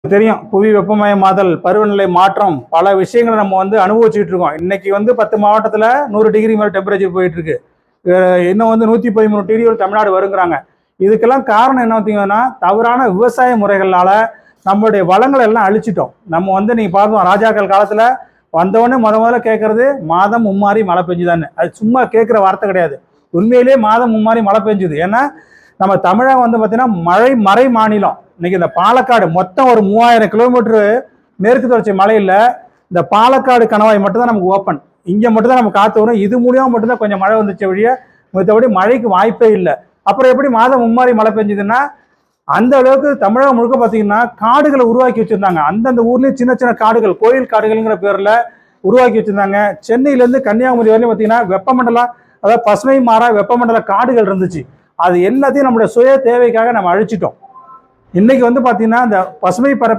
தெரியும் புவி வெப்பமயமாதல், பருவநிலை மாற்றம், பல விஷயங்களை நம்ம அனுபவிச்சுட்டு இருக்கோம். இன்னைக்கு 10 மாவட்டத்தில் 100 டிகிரி மேலே டெம்பரேச்சர் போயிட்டு இருக்கு. இன்னும் 113 டிகிரி தமிழ்நாடு வருங்கிறாங்க. இதுக்கெல்லாம் காரணம் என்ன பார்த்தீங்கன்னா, தவறான விவசாய முறைகளால நம்மளுடைய வளங்களை எல்லாம் அழிச்சிட்டோம். நம்ம நீங்க பார்த்தோம், ராஜாக்கள் காலத்தில் வந்தவொடனே முதல்ல கேட்கறது மாதம் மும்மாரி மழை பெஞ்சுதான்னு. அது சும்மா கேட்குற வார்த்தை கிடையாது. உண்மையிலேயே மாதம் மும்மாரி மழை பெஞ்சுது. ஏன்னா நம்ம தமிழகம் பார்த்தீங்கன்னா மறை மாநிலம். இன்னைக்கு இந்த பாலக்காடு மொத்தம் ஒரு 3000 கிலோமீட்டர் மேற்கு தொடர்ச்சி மலையில் இந்த பாலக்காடு கணவாய் மட்டும்தான் நமக்கு ஓப்பன். இங்கே மட்டும்தான் நம்ம காற்று வரும். இது மூலியமாக மட்டும்தான் கொஞ்சம் மழை வந்துச்சு வழிய, மற்றபடி மழைக்கு வாய்ப்பே இல்லை. அப்புறம் எப்படி மாதம் மும்மாரி மழை பெஞ்சுதுன்னா, அந்த அளவுக்கு தமிழகம் முழுக்க பார்த்தீங்கன்னா காடுகளை உருவாக்கி வச்சிருந்தாங்க. அந்தந்த ஊர்லேயும் சின்ன சின்ன காடுகள், கோயில் காடுகள்ங்கிற பேரில் உருவாக்கி வச்சிருந்தாங்க. சென்னையிலேருந்து கன்னியாகுமரி வரையும் பார்த்தீங்கன்னா வெப்பமண்டல, அதாவது பசுமை மாறா வெப்பமண்டல காடுகள் இருந்துச்சு. அது எல்லாத்தையும் நம்மளுடைய சுய தேவைக்காக நம்ம அழிச்சிட்டோம். இன்னைக்கு பார்த்தீங்கன்னா இந்த பசுமை பரப்பு